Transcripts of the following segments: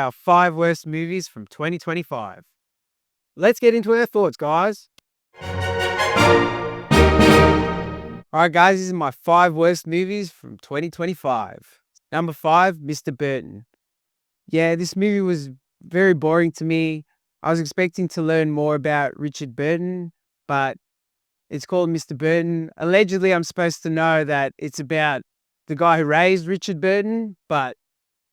our 5 worst movies from 2025. Let's get into our thoughts, guys. Alright, guys, these are my 5 worst movies from 2025. Number 5, Mr. Burton. Yeah, this movie was very boring to me. I was expecting to learn more about Richard Burton, but it's called Mr. Burton. Allegedly, I'm supposed to know that it's about the guy who raised Richard Burton, but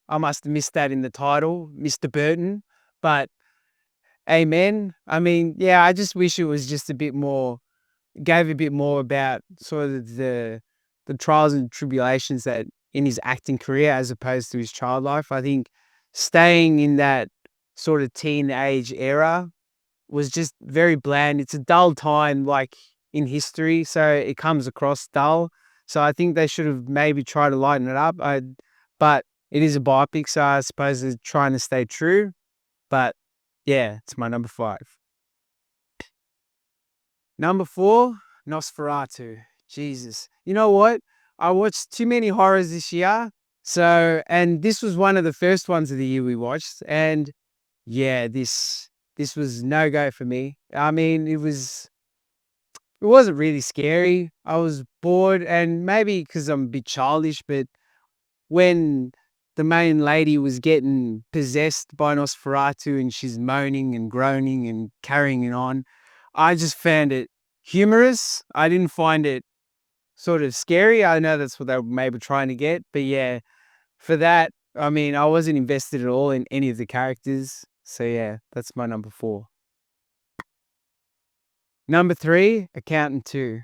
I must have missed that in the title, Mr. Burton. But amen. I mean, yeah, I just wish it was just a bit more, gave a bit more about sort of the trials and tribulations that in his acting career as opposed to his child life. I think staying in that sort of teenage era was just very bland. It's a dull time, like in history, so it comes across dull. So I think they should have maybe tried to lighten it up. But it is a biopic, so I suppose they're trying to stay true. But yeah, it's my number 5. Number 4, Nosferatu. Jesus. You know what? I watched too many horrors this year. So, and this was one of the first ones of the year we watched. And yeah, this was no go for me. I mean, it wasn't really scary. I was bored, and maybe because I'm a bit childish, but when the main lady was getting possessed by Nosferatu and she's moaning and groaning and carrying it on, I just found it humorous. I didn't find it sort of scary. I know that's what they were maybe trying to get, but yeah, for that, I mean, I wasn't invested at all in any of the characters. So yeah, that's my number 4. Number 3, Accountant 2.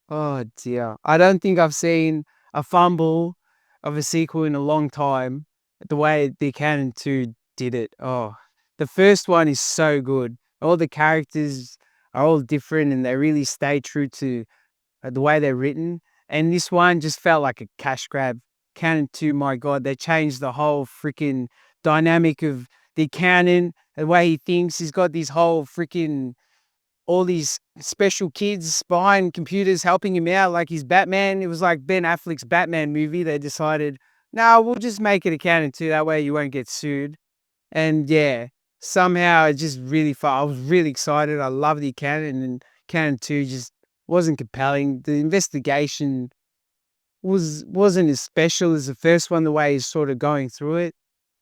Oh dear. I don't think I've seen a fumble of a sequel in a long time. The way The Accountant 2 did it. Oh, the first one is so good. All the characters are all different and they really stay true to the way they're written. And this one just felt like a cash grab. Accountant 2, my God, they changed the whole freaking dynamic of the accountant, the way he thinks. He's got this whole freaking all these special kids behind computers helping him out like he's Batman. It was like Ben Affleck's Batman movie. They decided, no, we'll just make it Accountant 2. That way you won't get sued. And yeah, somehow it just really fun. I was really excited. I love the Accountant, and Accountant 2 just wasn't compelling. The investigation wasn't as special as the first one, the way he's sort of going through it.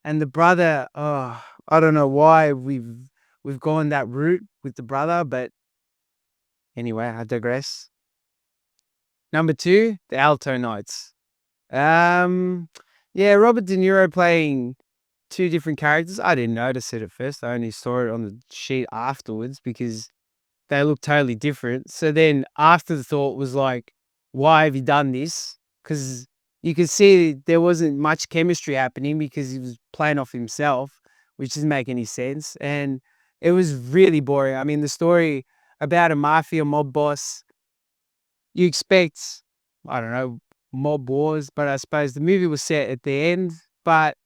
And the brother, oh, I don't know why we've gone that route with the brother, but anyway, I digress. Number 2, The Alto Knights. Yeah, Robert De Niro playing 2 different characters. I didn't notice it at first. I only saw it on the sheet afterwards because they look totally different. So then after the thought was like, why have you done this? Because you could see there wasn't much chemistry happening because he was playing off himself, which doesn't make any sense. And it was really boring. I mean, the story about a mafia mob boss, you expect, I don't know, mob wars, but I suppose the movie was set at the end. But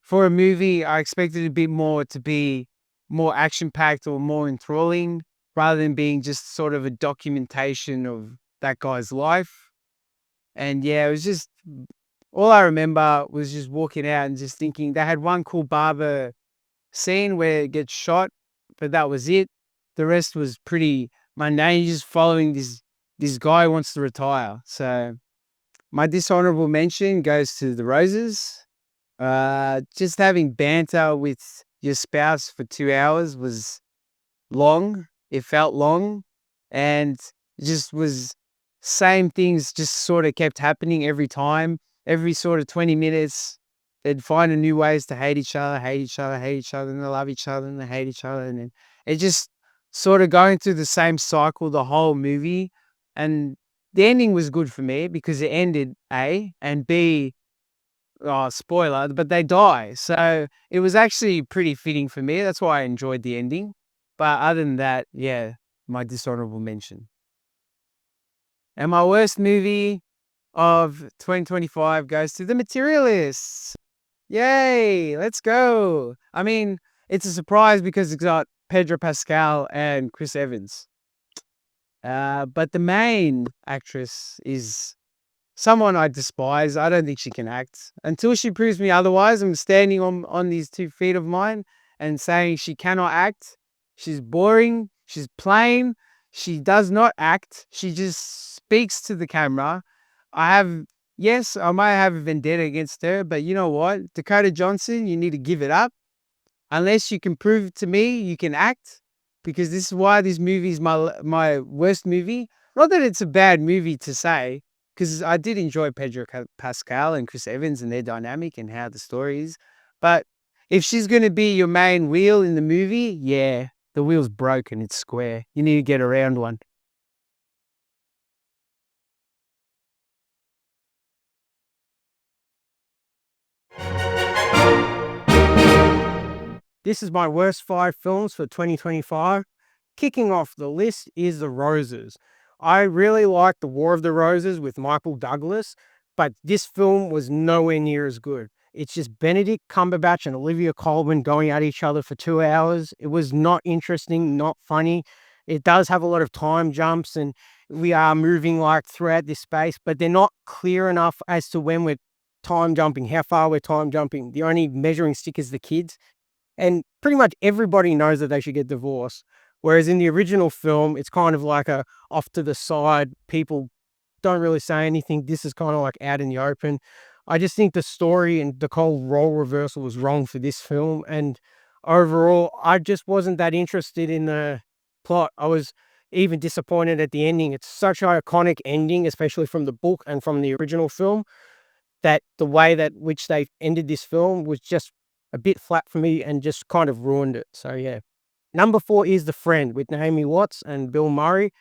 for a movie, I expected a bit more to be more action-packed or more enthralling rather than being just sort of a documentation of that guy's life. And yeah, it was just, all I remember was just walking out and just thinking they had one cool barber scene where it gets shot, but that was it. The rest was pretty mundane. You're just following this guy who wants to retire. So my dishonorable mention goes to The Roses. Just having banter with your spouse for 2 hours was long. It felt long, and it just was same things just sort of kept happening every time. Every sort of 20 minutes, they'd find a new ways to hate each other, hate each other, hate each other, and they love each other and they hate each other. And then it just sort of going through the same cycle the whole movie. And the ending was good for me because it ended A, and B, oh, spoiler, but they die. So it was actually pretty fitting for me. That's why I enjoyed the ending. But other than that, yeah, my dishonorable mention. And my worst movie of 2025 goes to The Materialists. Yay, let's go. I mean, it's a surprise because it's got Pedro Pascal and Chris Evans. But the main actress is someone I despise. I don't think she can act. Until she proves me otherwise, I'm standing on these 2 feet of mine and saying she cannot act. She's boring, she's plain, she does not act, she just speaks to the camera. I have yes, I might have a vendetta against her, but you know what? Dakota Johnson, you need to give it up. Unless you can prove to me you can act, because this is why this movie is my worst movie. Not that it's a bad movie to say, because I did enjoy Pedro Pascal and Chris Evans and their dynamic and how the story is. But if she's going to be your main wheel in the movie, yeah, the wheel's broken. It's square. You need to get around one. This is my worst 5 films for 2025. Kicking off the list is The Roses. I really liked The War of the Roses with Michael Douglas, but this film was nowhere near as good. It's just Benedict Cumberbatch and Olivia Colman going at each other for 2 hours. It was not interesting, not funny. It does have a lot of time jumps, and we are moving like throughout this space, but they're not clear enough as to when we're time jumping, how far we're time jumping. The only measuring stick is the kids. And pretty much everybody knows that they should get divorced. Whereas in the original film, it's kind of like a off to the side. People don't really say anything. This is kind of like out in the open. I just think the story and the whole role reversal was wrong for this film. And overall, I just wasn't that interested in the plot. I was even disappointed at the ending. It's such an iconic ending, especially from the book and from the original film, that the way that which they ended this film was just a bit flat for me and just kind of ruined it. So yeah. Number 4 is The Friend with Naomi Watts and Bill Murray.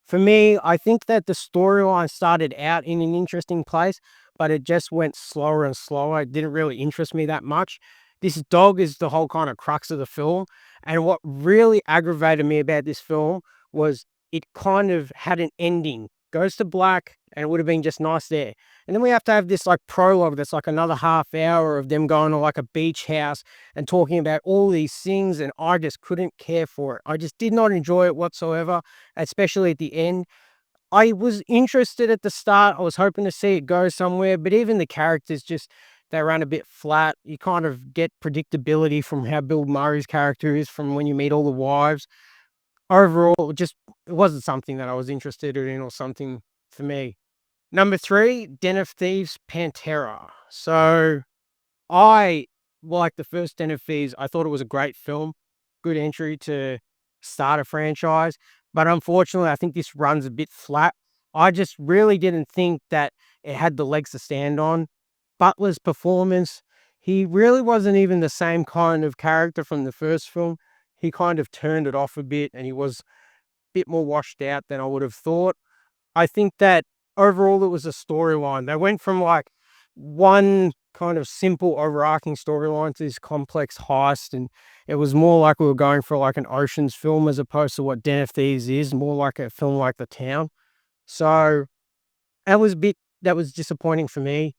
For me, I think that the storyline started out in an interesting place, but it just went slower and slower. It didn't really interest me that much. This dog is the whole kind of crux of the film. And what really aggravated me about this film was it kind of had an ending. Goes to black, and it would have been just nice there. And then we have to have this like prologue that's like another half hour of them going to like a beach house and talking about all these things, and I just couldn't care for it. I just did not enjoy it whatsoever, especially at the end. I was interested at the start. I was hoping to see it go somewhere, but even the characters just they ran a bit flat. You kind of get predictability from how Bill Murray's character is from when you meet all the wives. Overall, it wasn't something that I was interested in or something for me. Number 3, Den of Thieves Pantera. So I like the first Den of Thieves. I thought it was a great film, good entry to start a franchise. But unfortunately, I think this runs a bit flat. I just really didn't think that it had the legs to stand on. Butler's performance, he really wasn't even the same kind of character from the first film. He kind of turned it off a bit and he was a bit more washed out than I would have thought. I think that overall it was a storyline. They went from like one kind of simple overarching storyline to this complex heist, and it was more like we were going for like an Ocean's film as opposed to what Den of Thieves is, more like a film like The Town. So that was disappointing for me.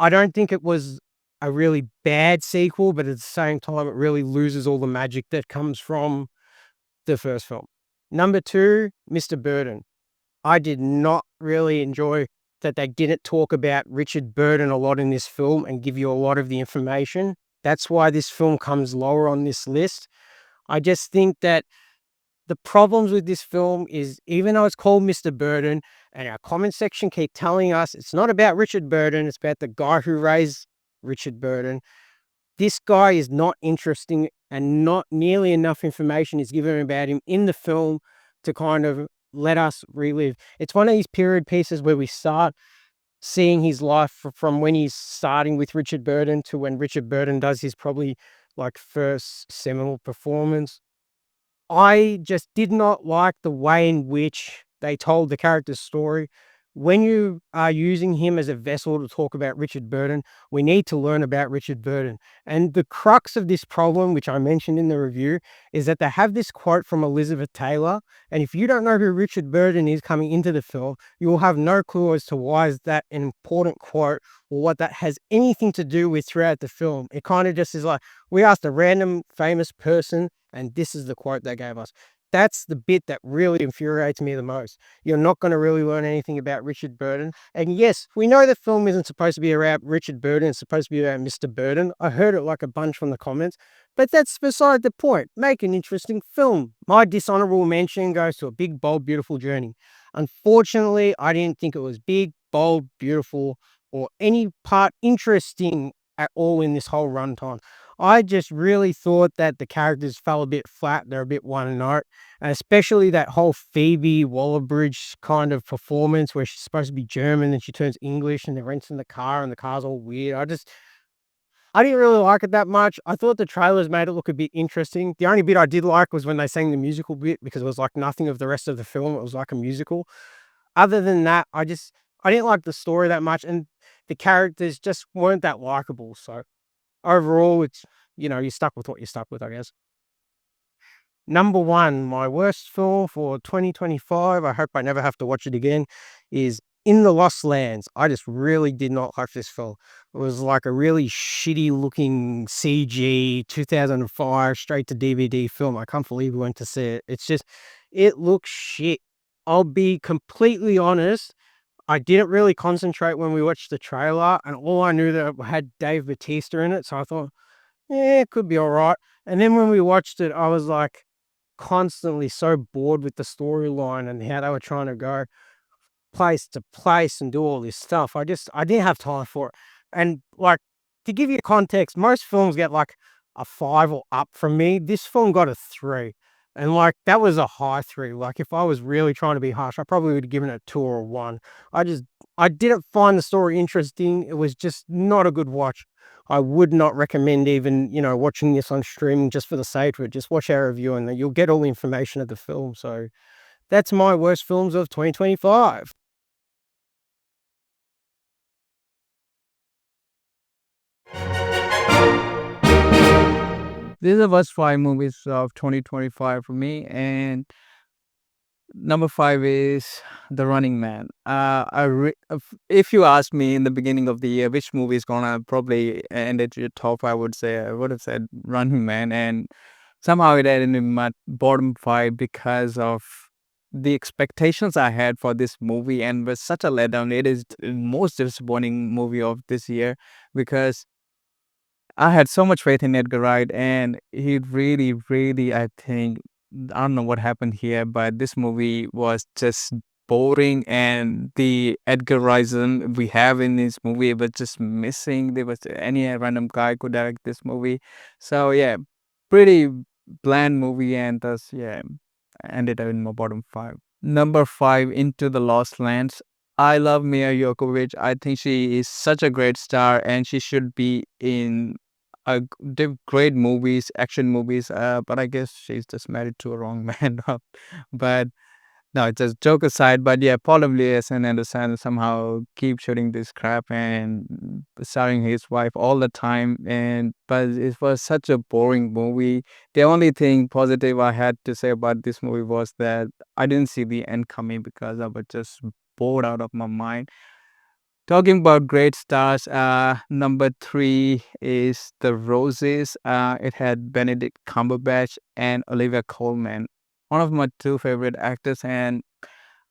I don't think it was a really bad sequel, but at the same time, it really loses all the magic that comes from the first film. Number 2, Mr. Burden. I did not really enjoy that they didn't talk about Richard Burden a lot in this film and give you a lot of the information. That's why this film comes lower on this list. I just think that the problems with this film is even though it's called Mr. Burden and our comment section keep telling us it's not about Richard Burden, it's about the guy who raised Richard Burden. This guy is not interesting and not nearly enough information is given about him in the film to kind of let us relive. It's one of these period pieces where we start seeing his life from when he's starting with Richard Burden to when Richard Burden does his probably like first seminal performance. I just did not like the way in which they told the character's story. When you are using him as a vessel to talk about Richard Burden, we need to learn about Richard Burden. And the crux of this problem, which I mentioned in the review, is that they have this quote from Elizabeth Taylor. And if you don't know who Richard Burden is coming into the film, you will have no clue as to why is that an important quote or what that has anything to do with throughout the film. It kind of just is like, we asked a random famous person and this is the quote they gave us. That's the bit that really infuriates me the most. You're not gonna really learn anything about Richard Burton, and yes, we know the film isn't supposed to be about Richard Burton, it's supposed to be about Mr. Burton. I heard it like a bunch from the comments, but that's beside the point. Make an interesting film. My dishonorable mention goes to A Big, Bold, Beautiful Journey. Unfortunately, I didn't think it was big, bold, beautiful, or any part interesting at all in this whole runtime. I just really thought that the characters fell a bit flat, they're a bit one note, and especially that whole Phoebe Waller-Bridge kind of performance where she's supposed to be German and she turns English and they're renting the car and the car's all weird. I didn't really like it that much. I thought the trailers made it look a bit interesting. The only bit I did like was when they sang the musical bit because it was like nothing of the rest of the film. It was like a musical. Other than that, I didn't like the story that much and the characters just weren't that likable. So overall, you're stuck with what you're stuck with, I guess. Number 1, my worst film for 2025, I hope I never have to watch it again, is In the Lost Lands. I just really did not like this film. It was like a really shitty looking CG 2005 straight to DVD film. I can't believe we went to see it. It looks shit. I'll be completely honest. I didn't really concentrate when we watched the trailer, and all I knew that it had Dave Bautista in it, so I thought, yeah, it could be all right. And then when we watched it, I was like constantly so bored with the storyline and how they were trying to go place to place and do all this stuff. I didn't have time for it. And like to give you context, most films get like a 5 or up from me. This film got a 3. And like that was a high 3. Like if I was really trying to be harsh, I probably would have given it a 2 or a 1. I just I didn't find the story interesting. It was just not a good watch. I would not recommend even, watching this on streaming just for the sake of it. Just watch our review and then you'll get all the information of the film. So that's my worst films of 2025. These are the first 5 movies of 2025 for me, and number 5 is The Running Man. If you asked me in the beginning of the year which movie is gonna probably end at your top, I would have said Running Man, and somehow it ended in my bottom 5 because of the expectations I had for this movie, and was such a letdown. It is the most disappointing movie of this year because I had so much faith in Edgar Wright, and he really, really, I think, I don't know what happened here, but this movie was just boring, and the Edgar Wrightism we have in this movie was just missing. There was any random guy could direct this movie, so yeah, pretty bland movie, and thus yeah, ended up in my bottom 5. Number 5, Into the Lost Lands. I love Mia Jokovic. I think she is such a great star, and she should be in great movies, action movies. But I guess she's just married to a wrong man. But no, just joke aside. But yeah, Paul W. S. and Anderson somehow keep shooting this crap and starring his wife all the time. And but it was such a boring movie. The only thing positive I had to say about this movie was that I didn't see the end coming because I was just bored out of my mind. Talking about great stars, number 3 is The Roses. It had Benedict Cumberbatch and Olivia Colman, one of my two favorite actors, and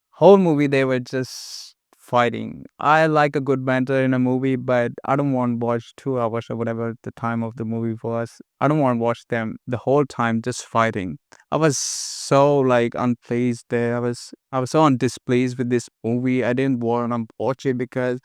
whole movie they were just fighting. I like a good banter in a movie, but I don't want to watch 2 hours or whatever the time of the movie was. I don't want to watch them the whole time just fighting. I was so like unpleased there. I was so displeased with this movie. I didn't want to watch it because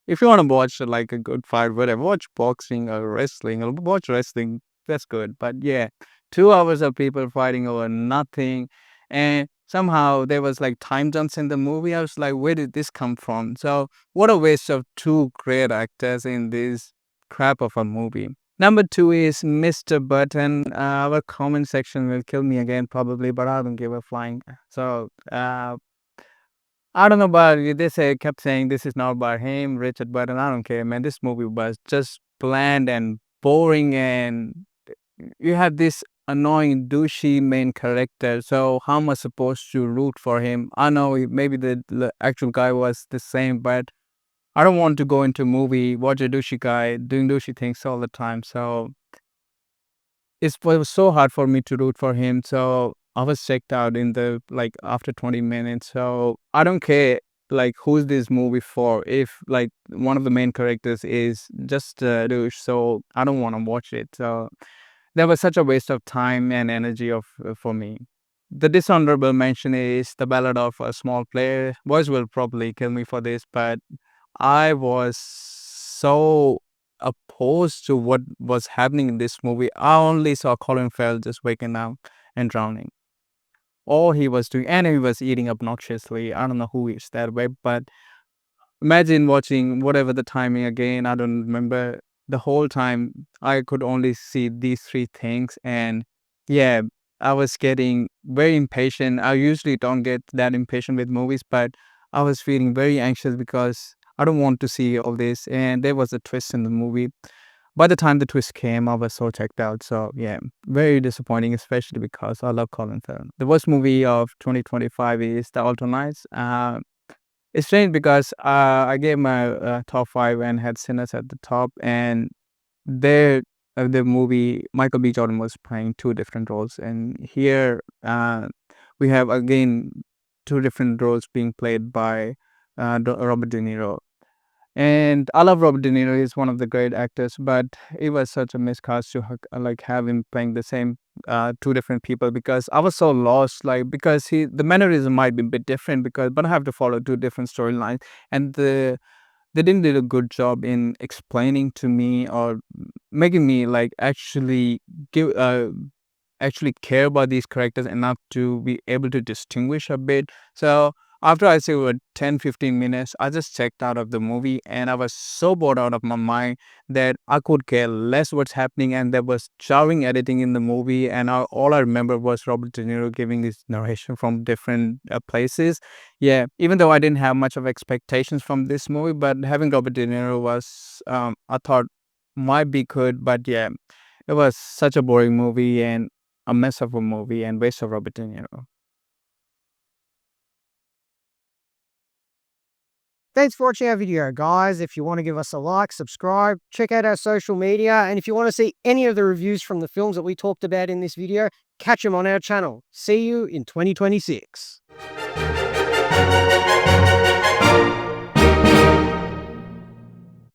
if you want to watch like a good fight, whatever, watch boxing or wrestling or watch wrestling. That's good. But yeah, 2 hours of people fighting over nothing, and somehow there was like time jumps in the movie. I was like, where did this come from? So what a waste of two great actors in this crap of a movie. Number 2 is Mr. Button. Our comment section will kill me again probably, but I don't give a flying. So I don't know about you. Kept saying this is not about him, Richard Burton. I don't care, man. This movie was just bland and boring, and you have this annoying, douchey main character. So how am I supposed to root for him? I know maybe the actual guy was the same, but I don't want to go into a movie watch a douchey guy doing douchey things all the time. So it was so hard for me to root for him. So I was checked out in the like after 20 minutes. So I don't care like who's this movie for. If like one of the main characters is just a douche, so I don't want to watch it. So that was such a waste of time and energy of for me. The dishonorable mention is The Ballad of a Small Player. Boys will probably kill me for this, but I was so opposed to what was happening in this movie. I only saw Colin Farrell just waking up and drowning. All he was doing, and he was eating obnoxiously. I don't know who is that way, but imagine watching whatever the timing again. I don't remember the whole time. I could only see these three things, and yeah, I was getting very impatient. I usually don't get that impatient with movies, but I was feeling very anxious because I don't want to see all this. And there was a twist in the movie. By the time the twist came, I was so checked out. So yeah, very disappointing, especially because I love Colin Farrell. The worst movie of 2025 is The Alternates. It's strange because I gave my top five and had Sinners at the top, and there the movie Michael B. Jordan was playing two different roles, and here we have again two different roles being played by Robert De Niro. And I love Robert De Niro; he's one of the great actors, but it was such a miscast to like have him playing the same two different people because I was so lost. Like because the mannerism might be a bit different because but I have to follow two different storylines, and they didn't do a good job in explaining to me or making me like give actually care about these characters enough to be able to distinguish a bit. So after I say about 10-15 minutes, I just checked out of the movie and I was so bored out of my mind that I could care less what's happening and there was jarring editing in the movie and all I remember was Robert De Niro giving his narration from different places. Yeah, even though I didn't have much of expectations from this movie, but having Robert De Niro was, I thought might be good, but yeah, it was such a boring movie and a mess of a movie and waste of Robert De Niro. Thanks for watching our video, guys. If you want to give us a like, subscribe, check out our social media, and if you want to see any of the reviews from the films that we talked about in this video, catch them on our channel. See you in 2026.